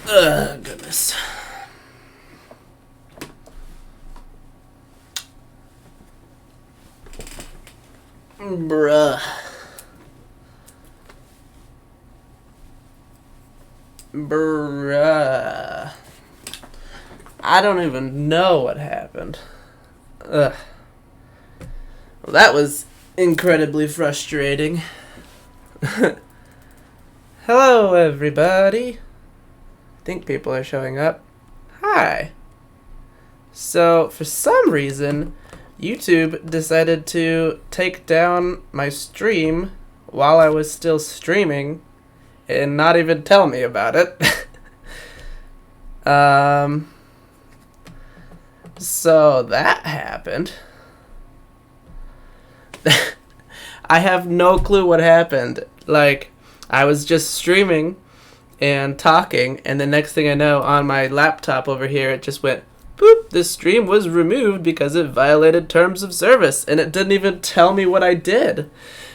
Goodness. Bruh. Bruh. I don't even know what happened. Ugh. Well, that was incredibly frustrating. Hello, everybody. I think people are showing up. Hi. So, for some reason, YouTube decided to take down my stream while I was still streaming and not even tell me about it. So that happened. I have no clue what happened. Like, I was just streaming and talking, and the next thing I know, on my laptop over here, it just went, boop, this stream was removed because it violated terms of service, and it didn't even tell me what I did.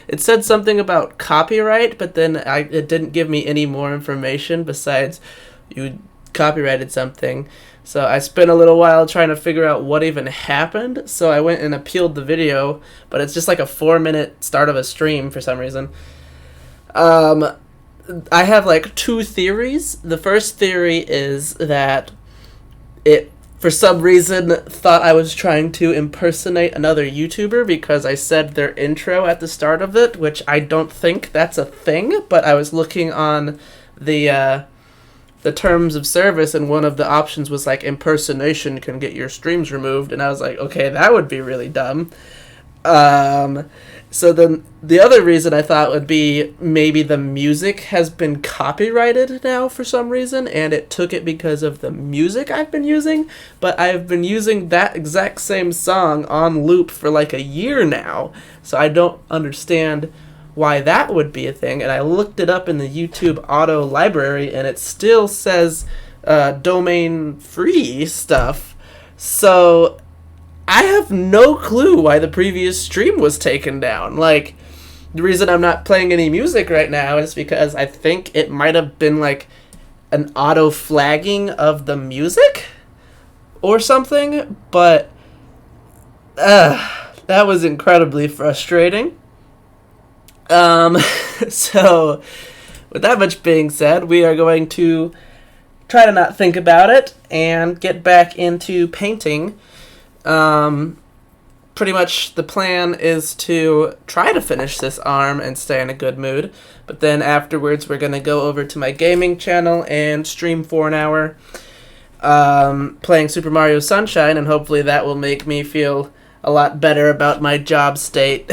It said something about copyright, but then it didn't give me any more information besides you copyrighted something. So I spent a little while trying to figure out what even happened, so I went and appealed the video, but it's just like a 4-minute start of a stream for some reason. I have like two theories. The first theory is that it, for some reason, thought I was trying to impersonate another YouTuber because I said their intro at the start of it, which I don't think that's a thing, but I was looking on the terms of service, and one of the options was like impersonation can get your streams removed, and I was like, okay, that would be really dumb. So then the other reason I thought would be maybe the music has been copyrighted now for some reason, and it took it because of the music I've been using, but I've been using that exact same song on loop for like a year now, so I don't understand why that would be a thing. And I looked it up in the YouTube auto library, and it still says domain free stuff, so I have no clue why the previous stream was taken down. Like, the reason I'm not playing any music right now is because I think it might have been like an auto flagging of the music or something, but that was incredibly frustrating. So with that much being said, we are going to try to not think about it and get back into painting. Pretty much the plan is to try to finish this arm and stay in a good mood, but then afterwards we're going to go over to my gaming channel and stream for an hour, playing Super Mario Sunshine, and hopefully that will make me feel a lot better about my job state.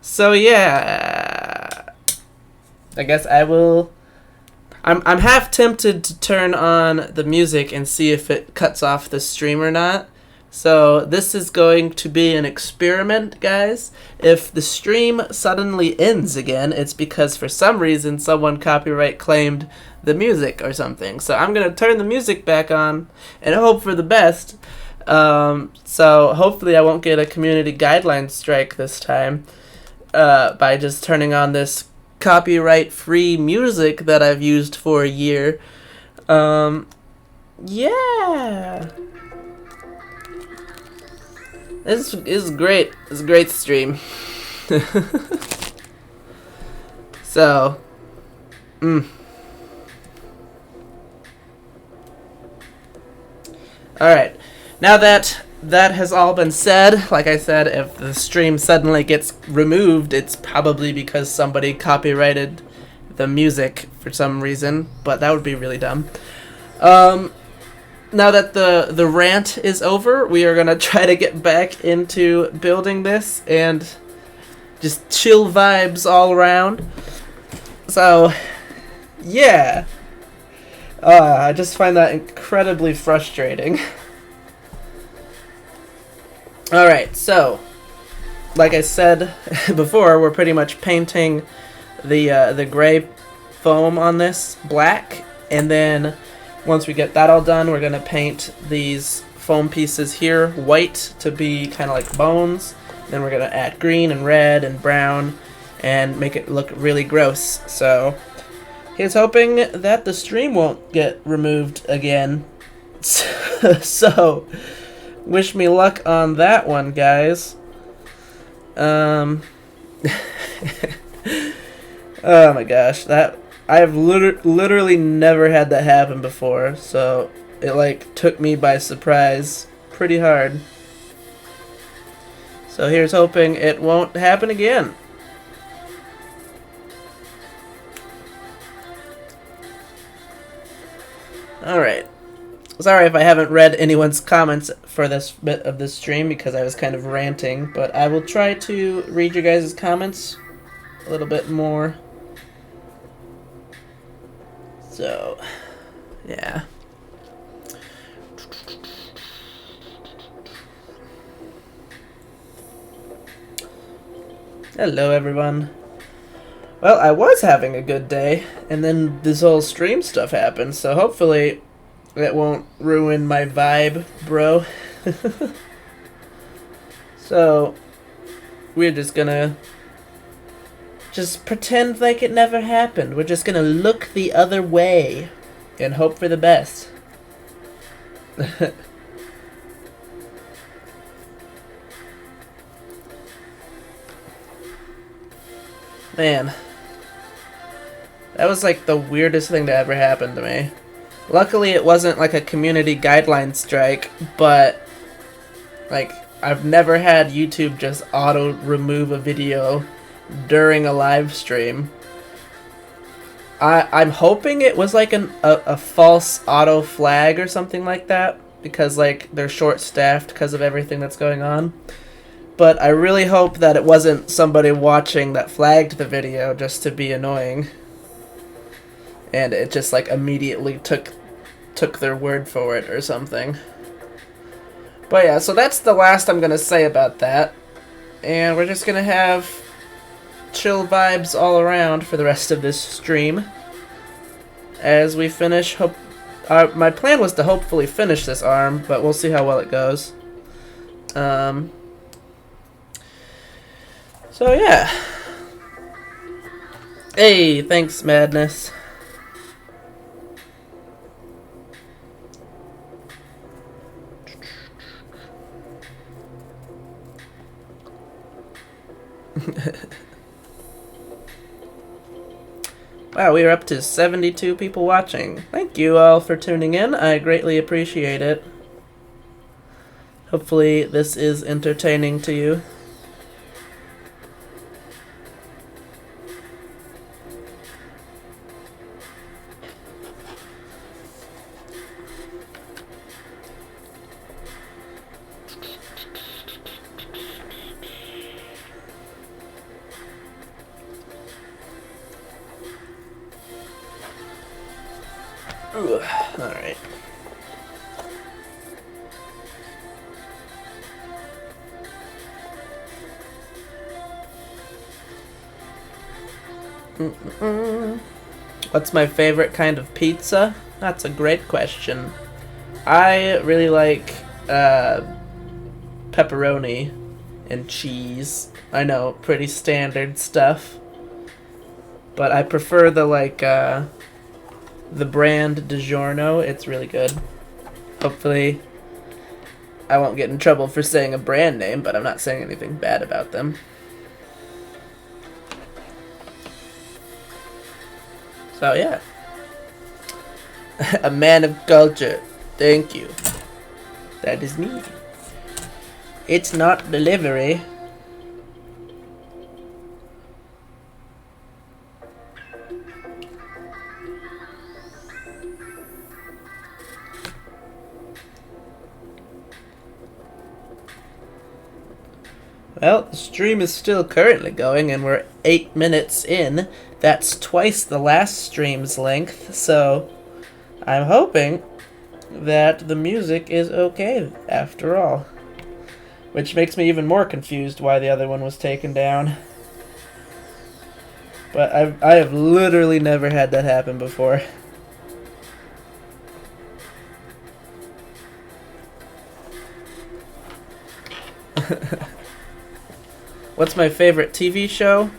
So yeah, I guess I will. I'm half tempted to turn on the music and see if it cuts off the stream or not. So this is going to be an experiment, guys. If the stream suddenly ends again, it's because for some reason someone copyright claimed the music or something. So I'm going to turn the music back on and hope for the best. So hopefully I won't get a community guidelines strike this time by just turning on this copyright-free music that I've used for a year. Yeah. This is great. It's a great stream. So, Alright. Now that has all been said, like I said, if the stream suddenly gets removed, it's probably because somebody copyrighted the music for some reason, but that would be really dumb. Now that the rant is over, we are going to try to get back into building this and just chill vibes all around. So, yeah. I just find that incredibly frustrating. Alright, so, like I said before, we're pretty much painting the gray foam on this black, and then once we get that all done, we're going to paint these foam pieces here white to be kind of like bones. Then we're going to add green and red and brown and make it look really gross. So he's hoping that the stream won't get removed again. So wish me luck on that one, guys. Oh my gosh, that I've literally never had that happen before, so it like took me by surprise pretty hard. So here's hoping it won't happen again. Alright. Sorry if I haven't read anyone's comments for this bit of this stream because I was kind of ranting, but I will try to read your guys' comments a little bit more. So, yeah. Hello, everyone. Well, I was having a good day, and then this whole stream stuff happened, so hopefully it won't ruin my vibe, bro. So, we're just gonna pretend like it never happened. We're just gonna look the other way and hope for the best. Man, that was like the weirdest thing to ever happen to me. Luckily it wasn't like a community guideline strike, but like I've never had YouTube just auto remove a video during a live stream. I'm hoping it was like a false auto flag or something like that, because like they're short staffed because of everything that's going on. But I really hope that it wasn't somebody watching that flagged the video just to be annoying, and it just like immediately took their word for it or something. But yeah, so that's the last I'm gonna say about that, and we're just gonna have chill vibes all around for the rest of this stream as we finish. My plan was to hopefully finish this arm, but we'll see how well it goes. So yeah. Hey, thanks, Madness. Wow, we are up to 72 people watching. Thank you all for tuning in. I greatly appreciate it. Hopefully this is entertaining to you. Alright. What's my favorite kind of pizza? That's a great question. I really like pepperoni and cheese. I know, pretty standard stuff. But I prefer the brand DiGiorno. It's really good. Hopefully I won't get in trouble for saying a brand name, but I'm not saying anything bad about them. So yeah. A man of culture. Thank you. That is me. It's not delivery. Well, the stream is still currently going, and we're 8 minutes in. That's twice the last stream's length, so I'm hoping that the music is okay after all. Which makes me even more confused why the other one was taken down. But I have literally never had that happen before. What's my favorite TV show?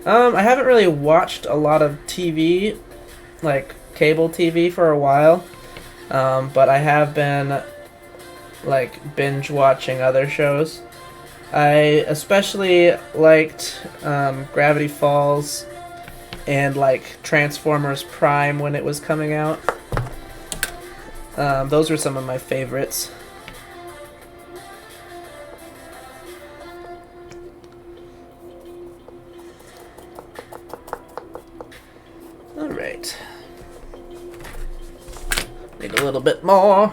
I haven't really watched a lot of TV, like cable TV, for a while. But I have been like binge watching other shows. I especially liked Gravity Falls and like Transformers Prime when it was coming out. Those were some of my favorites. Alright. Need a little bit more.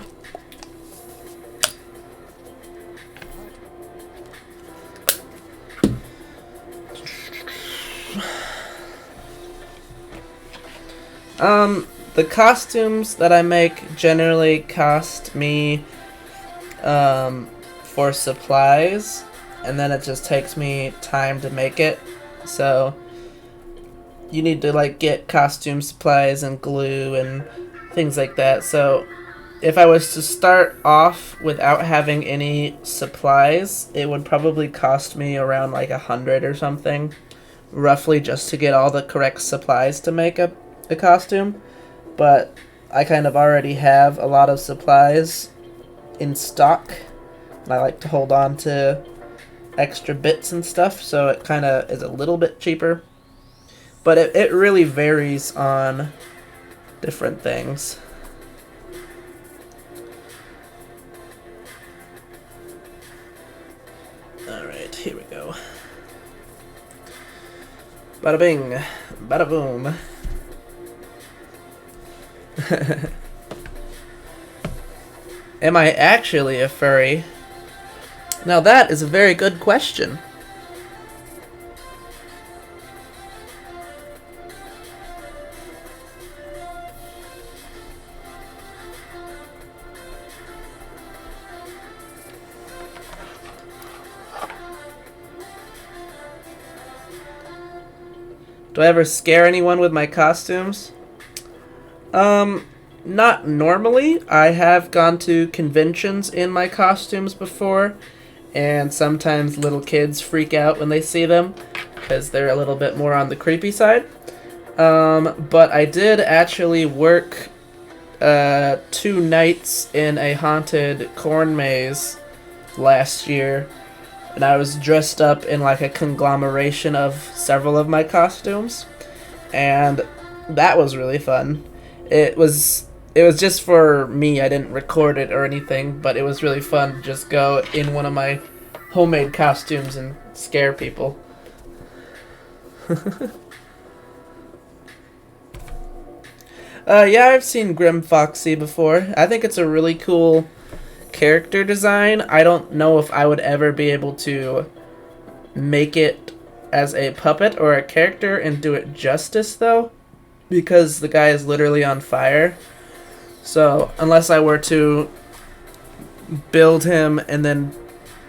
The costumes that I make generally cost me, for supplies, and then it just takes me time to make it. So, you need to, like, get costume supplies and glue and things like that. So, if I was to start off without having any supplies, it would probably cost me around, like, 100 or something, roughly, just to get all the correct supplies to make a costume. But I kind of already have a lot of supplies in stock, and I like to hold on to extra bits and stuff, so it kind of is a little bit cheaper. But it really varies on different things. Alright, here we go. Bada bing, bada boom. Am I actually a furry? Now that is a very good question. Do I ever scare anyone with my costumes? Not normally. I have gone to conventions in my costumes before, and sometimes little kids freak out when they see them, because they're a little bit more on the creepy side. But I did actually work 2 nights in a haunted corn maze last year, and I was dressed up in like a conglomeration of several of my costumes, and that was really fun. It was just for me. I didn't record it or anything, but it was really fun to just go in one of my homemade costumes and scare people. Yeah, I've seen Grim Foxy before. I think it's a really cool character design. I don't know if I would ever be able to make it as a puppet or a character and do it justice, though, because the guy is literally on fire. So, unless I were to build him and then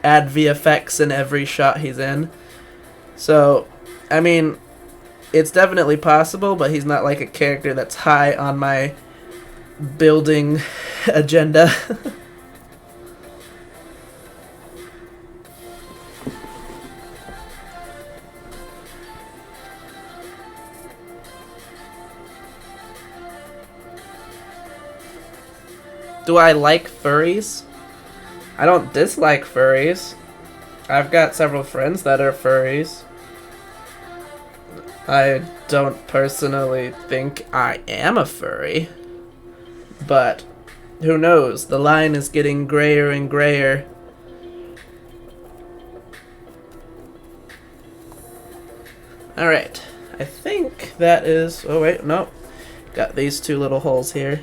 add VFX in every shot he's in. So, I mean, it's definitely possible, but he's not like a character that's high on my building agenda. Do I like furries? I don't dislike furries. I've got several friends that are furries. I don't personally think I am a furry. But who knows? The line is getting grayer and grayer. Alright. I think that is... Oh wait, no. Got these 2 little holes here.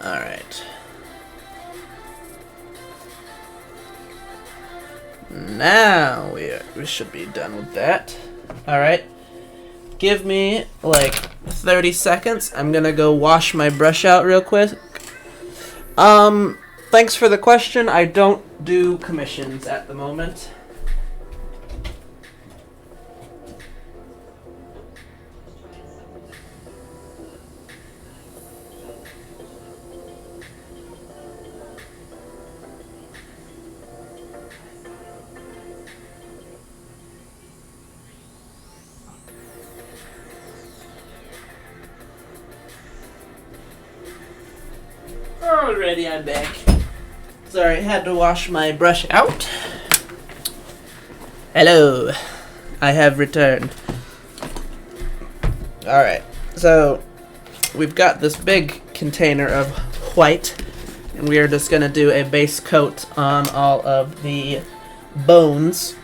Alright. Now we should be done with that. Alright. Give me like 30 seconds. I'm gonna go wash my brush out real quick. Thanks for the question. I don't do commissions at the moment. Alrighty, I'm back. Sorry, had to wash my brush out. Hello, I have returned. Alright, so we've got this big container of white, and we are just going to do a base coat on all of the bones,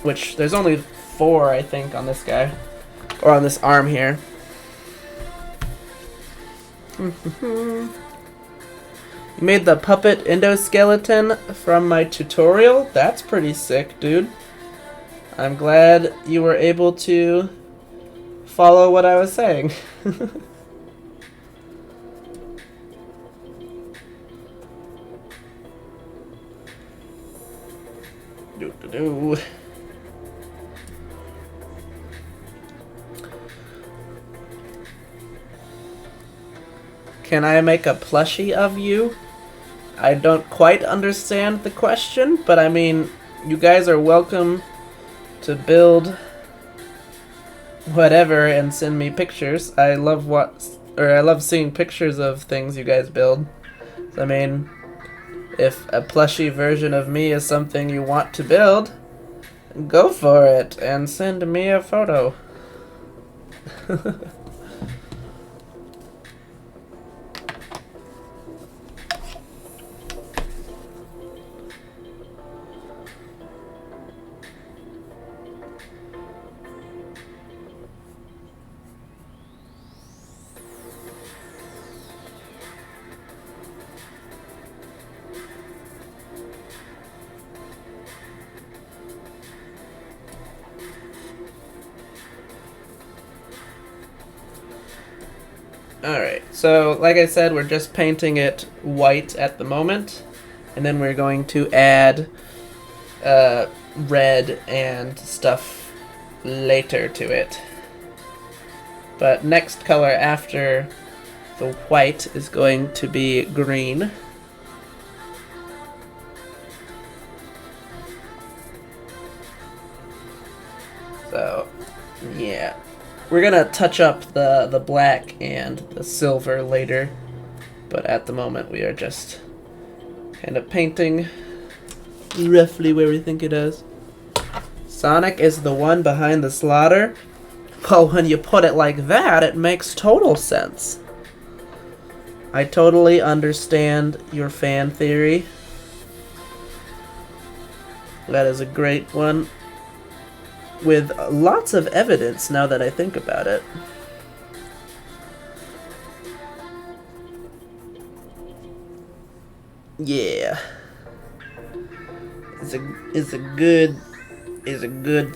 which there's only 4, I think, on this guy, or on this arm here. You made the puppet endoskeleton from my tutorial? That's pretty sick, dude. I'm glad you were able to follow what I was saying. Do. Can I make a plushie of you? I don't quite understand the question, but I mean, you guys are welcome to build whatever and send me pictures. I love seeing pictures of things you guys build. So, I mean, if a plushie version of me is something you want to build, go for it and send me a photo. Alright, so like I said, we're just painting it white at the moment, and then we're going to add red and stuff later to it. But next color after the white is going to be green. So, yeah. We're gonna touch up the black and the silver later, but at the moment we are just kind of painting roughly where we think it is. Sonic is the one behind the slaughter? Well, when you put it like that, it makes total sense. I totally understand your fan theory. That is a great one, with lots of evidence now that I think about it. Yeah. It's a good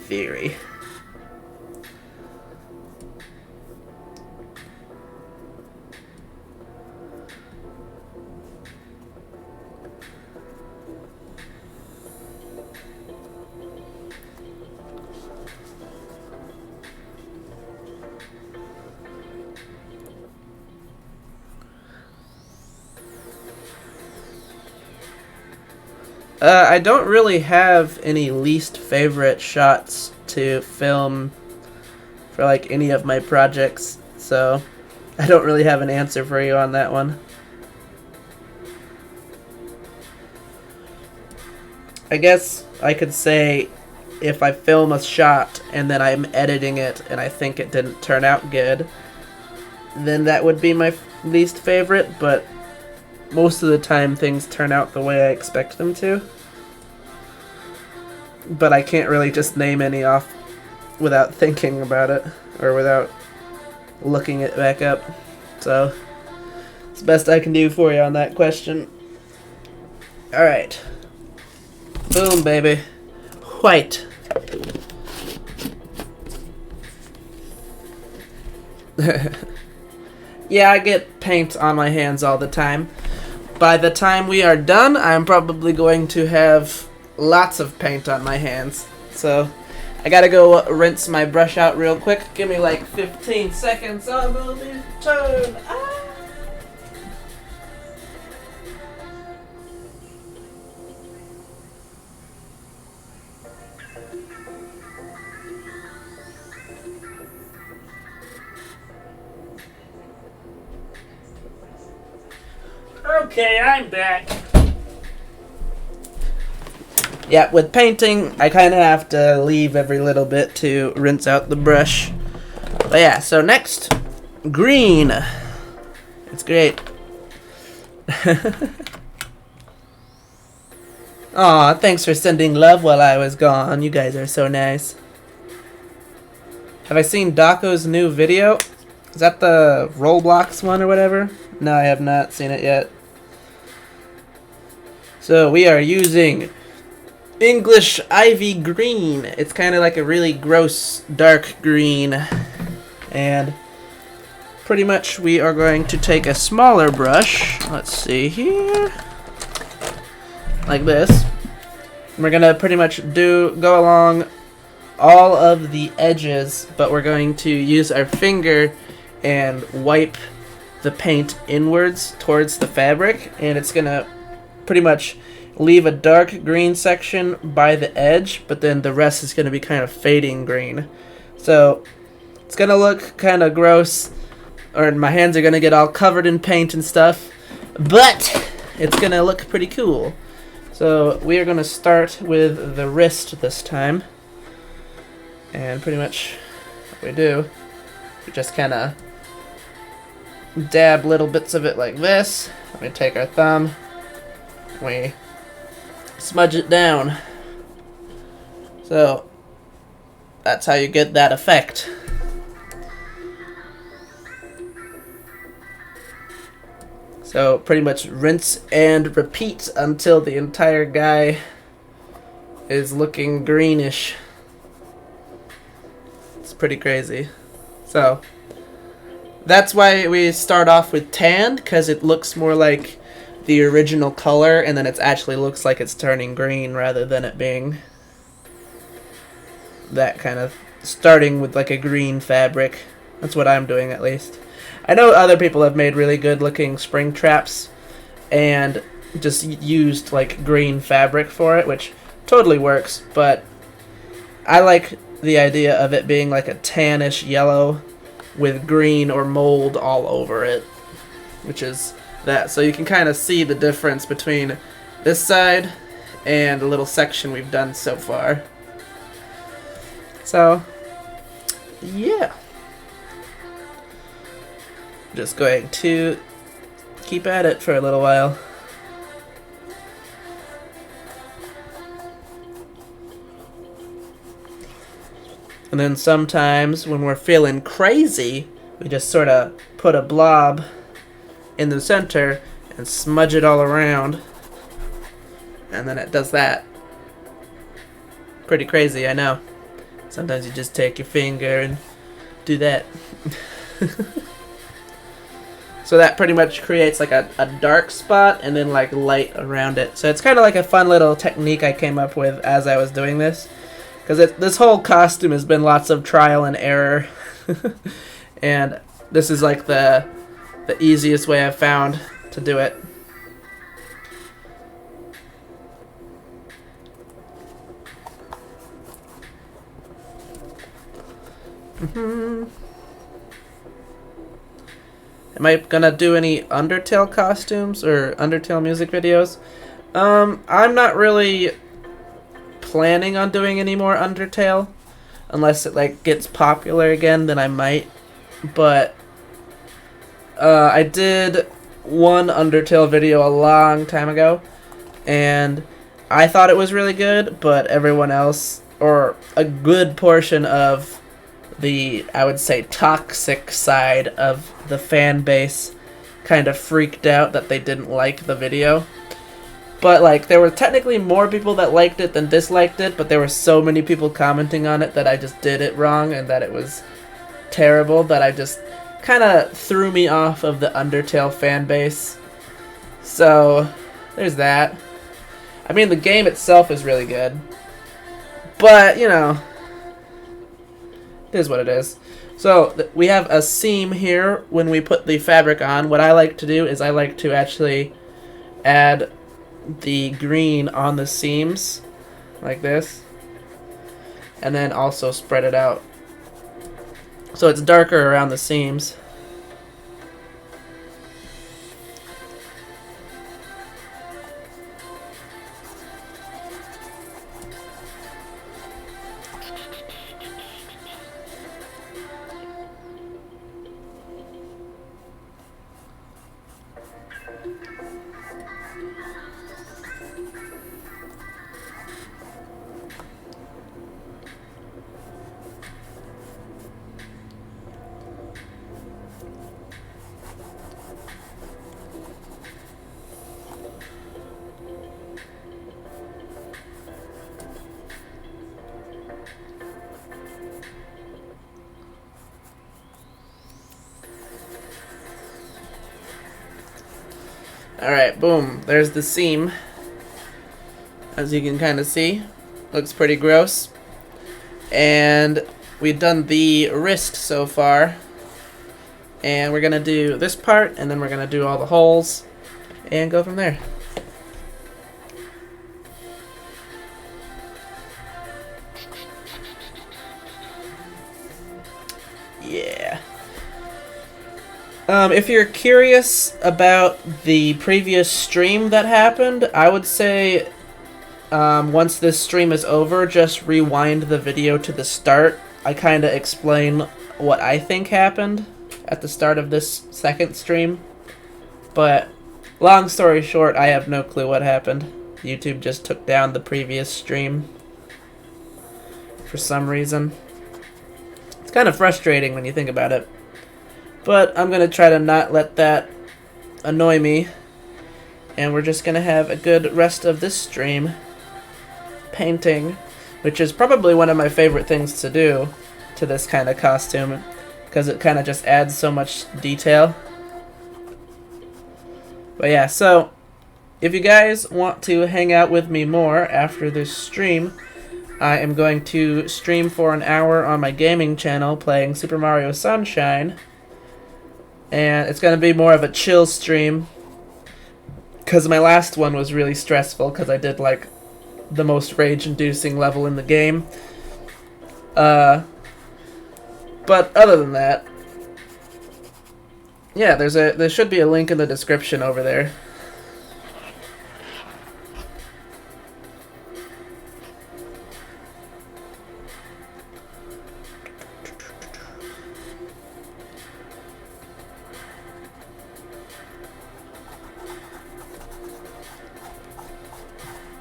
theory. I don't really have any least favorite shots to film for like any of my projects, so I don't really have an answer for you on that one. I guess I could say if I film a shot and then I'm editing it and I think it didn't turn out good, then that would be my least favorite, but most of the time things turn out the way I expect them to. But I can't really just name any off without thinking about it, or without looking it back up. So, it's the best I can do for you on that question. Alright. Boom, baby. White. Yeah, I get paint on my hands all the time. By the time we are done, I'm probably going to have lots of paint on my hands. So, I gotta go rinse my brush out real quick. Give me like 15 seconds. I will return. Okay, I'm back. Yeah, with painting, I kind of have to leave every little bit to rinse out the brush. But yeah, so next, green. It's great. Aw, thanks for sending love while I was gone. You guys are so nice. Have I seen Daco's new video? Is that the Roblox one or whatever? No, I have not seen it yet. So we are using English Ivy Green. It's kind of like a really gross dark green. And pretty much we are going to take a smaller brush. Let's see here. Like this. We're going to pretty much go along all of the edges, but we're going to use our finger and wipe the paint inwards towards the fabric, and it's going to pretty much leave a dark green section by the edge, but then the rest is going to be kind of fading green. So it's going to look kind of gross, or my hands are going to get all covered in paint and stuff, but it's going to look pretty cool. So we are going to start with the wrist this time, and pretty much what we do, we just kind of dab little bits of it like this. We take our thumb, we smudge it down. So that's how you get that effect. So pretty much rinse and repeat until the entire guy is looking greenish. It's pretty crazy. So that's why we start off with tan, because it looks more like the original color, and then it actually looks like it's turning green rather than it being that kind of starting with like a green fabric. That's what I'm doing, at least. I know other people have made really good looking spring traps and just used like green fabric for it, which totally works, but I like the idea of it being like a tannish yellow with green or mold all over it, which is that. So you can kind of see the difference between this side and the little section we've done so far. So yeah, just going to keep at it for a little while. And then sometimes when we're feeling crazy, we just sort of put a blob in the center and smudge it all around. And then it does that. Pretty crazy, I know. Sometimes you just take your finger and do that. So that pretty much creates like a dark spot and then like light around it. So it's kind of like a fun little technique I came up with as I was doing this. Because this whole costume has been lots of trial and error. And this is like the easiest way I've found to do it. Am I gonna do any Undertale costumes or Undertale music videos? I'm not really planning on doing any more Undertale, unless it like gets popular again, then I might. But I did one Undertale video a long time ago, and I thought it was really good, but everyone else, or a good portion of the, I would say, toxic side of the fan base kind of freaked out that they didn't like the video. But like, there were technically more people that liked it than disliked it, but there were so many people commenting on it that I just did it wrong and that it was terrible that I just kind of threw me off of the Undertale fan base. So there's that. I mean, the game itself is really good, but you know, it is what it is. So we have a seam here when we put the fabric on. What I like to do is I like to actually add the green on the seams like this, and then also spread it out so it's darker around the seams. Alright, boom. There's the seam. As you can kind of see. Looks pretty gross. And we've done the wrist so far. And we're going to do this part, and then we're going to do all the holes, and go from there. Yeah. If you're curious about the previous stream that happened, I would say once this stream is over, just rewind the video to the start. I kind of explain what I think happened at the start of this second stream. But long story short, I have no clue what happened. YouTube just took down the previous stream for some reason. It's kind of frustrating when you think about it. But I'm going to try to not let that annoy me. And we're just going to have a good rest of this stream painting, which is probably one of my favorite things to do to this kind of costume, because it kind of just adds so much detail. But yeah, so if you guys want to hang out with me more after this stream, I am going to stream for an hour on my gaming channel playing Super Mario Sunshine. And it's going to be more of a chill stream, because my last one was really stressful because I did like the most rage-inducing level in the game. But other than that, yeah, there should be a link in the description over there.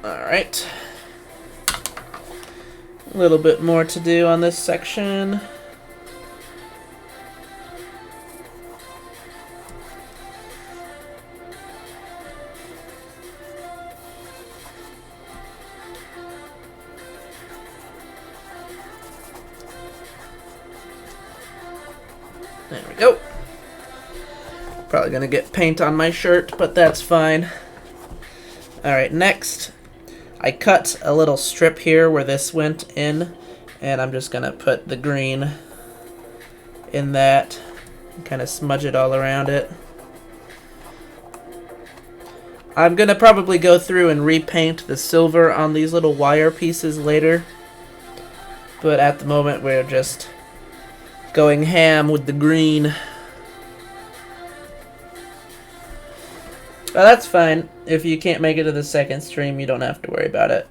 Alright. A little bit more to do on this section. There we go. Probably gonna get paint on my shirt, but that's fine. Alright, next, I cut a little strip here where this went in, and I'm just gonna put the green in that and kind of smudge it all around it. I'm gonna probably go through and repaint the silver on these little wire pieces later, but at the moment we're just going ham with the green. Well, that's fine. If you can't make it to the second stream, you don't have to worry about it.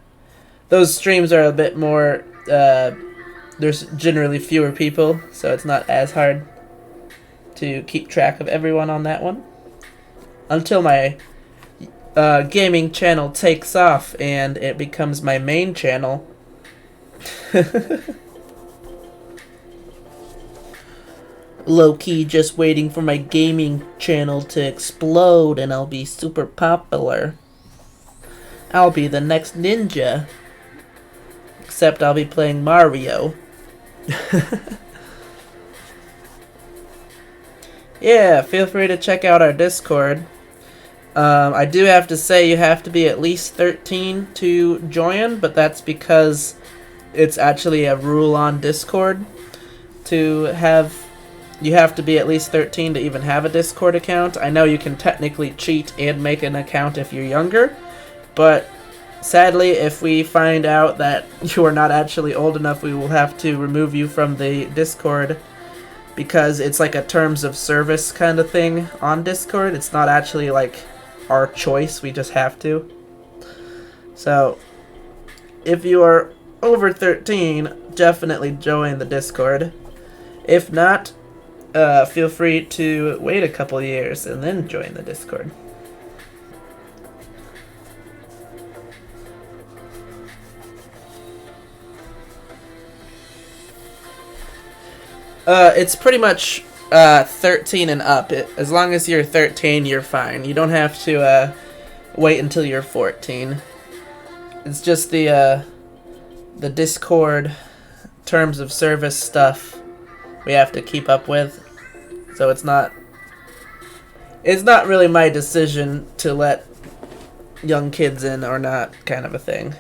Those streams are a bit more, there's generally fewer people, so it's not as hard to keep track of everyone on that one. Until my gaming channel takes off and it becomes my main channel. Low-key just waiting for my gaming channel to explode and I'll be super popular. I'll be the next ninja. Except I'll be playing Mario. Yeah, feel free to check out our Discord. I do have to say you have to be at least 13 to join, but that's because it's actually a rule on Discord to have... You have to be at least 13 to even have a Discord account. I know you can technically cheat and make an account if you're younger, but sadly, if we find out that you are not actually old enough, we will have to remove you from the Discord, because it's like a terms of service kind of thing on Discord. It's not actually like our choice, we just have to. So, if you are over 13, definitely join the Discord. If not, feel free to wait a couple years and then join the Discord. It's pretty much 13 and up. As long as you're 13, you're fine. You don't have to wait until you're 14. It's just the Discord terms of service stuff we have to keep up with. So it's not It's not really my decision to let young kids in or not, kind of a thing.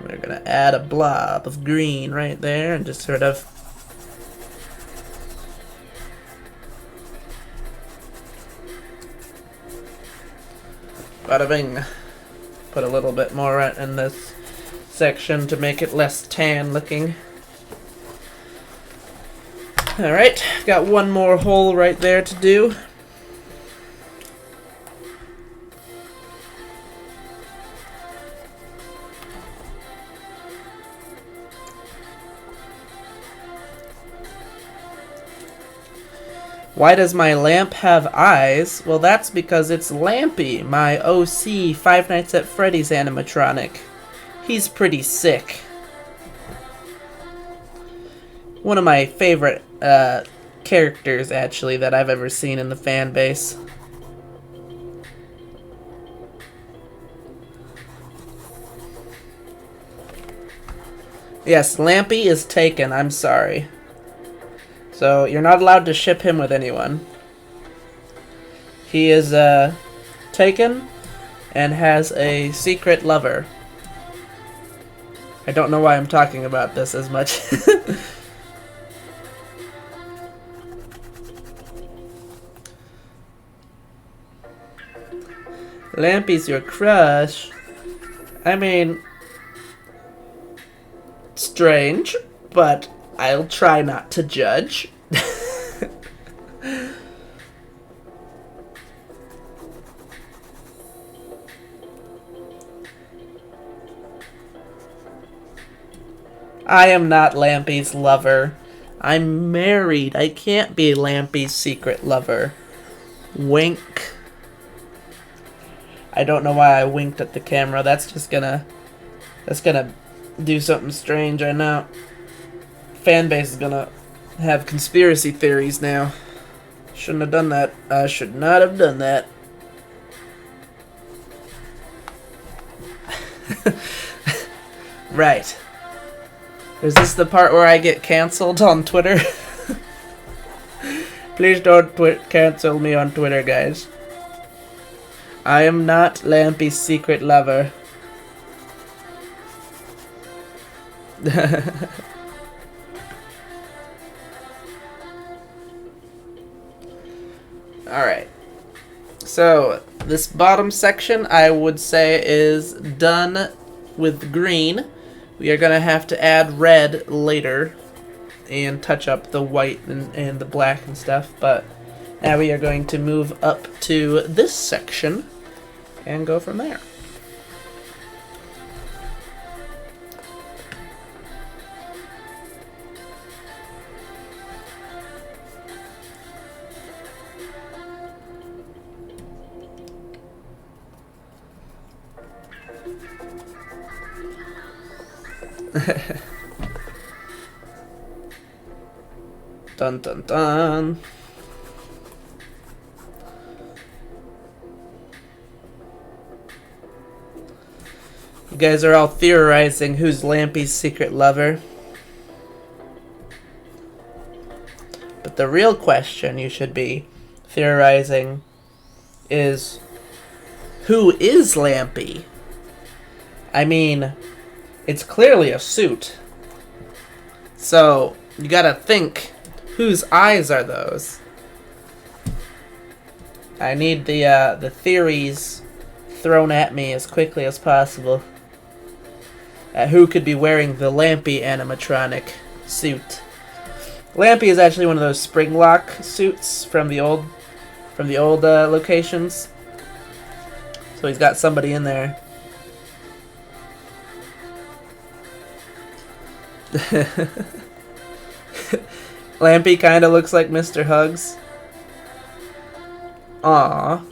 We're gonna add a blob of green right there and just sort of bada bing. Put a little bit more in this section to make it less tan looking. Alright, got one more hole right there to do. Why does my lamp have eyes? Well, that's because it's Lampy, my OC Five Nights at Freddy's animatronic. He's pretty sick. One of my favorite characters, actually, that I've ever seen in the fan base. Yes, Lampy is taken, I'm sorry. So, you're not allowed to ship him with anyone. He is, taken and has a secret lover. I don't know why I'm talking about this as much. Lampy's your crush. I mean, strange, but I'll try not to judge. I am not Lampy's lover. I'm married. I can't be Lampy's secret lover. Wink. I don't know why I winked at the camera. That's gonna do something strange, I know. Fan base is gonna have conspiracy theories now. Shouldn't have done that. I should not have done that. Right. Is this the part where I get canceled on Twitter? Please don't cancel me on Twitter, guys. I am not Lampy's secret lover. Alright. So, this bottom section I would say is done with green. We are going to have to add red later and touch up the white and the black and stuff, but now we are going to move up to this section and go from there. Dun dun dun. You guys are all theorizing who's Lampy's secret lover. But the real question you should be theorizing is, who is Lampy? I mean, it's clearly a suit. So, you gotta think, whose eyes are those? I need the theories thrown at me as quickly as possible. Who could be wearing the Lampy animatronic suit? Lampy is actually one of those spring lock suits from the old locations. So he's got somebody in there. Lampy kind of looks like Mr. Hugs. Aww.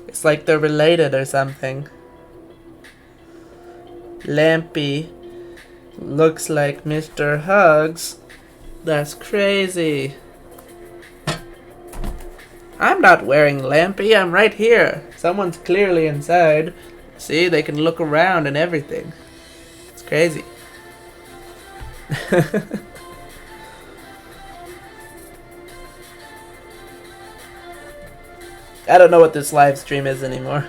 It's like they're related or something. Lampy looks like Mr. Hugs. That's crazy. I'm not wearing Lampy. I'm right here. Someone's clearly inside. See, they can look around and everything. It's crazy. I don't know what this live stream is anymore.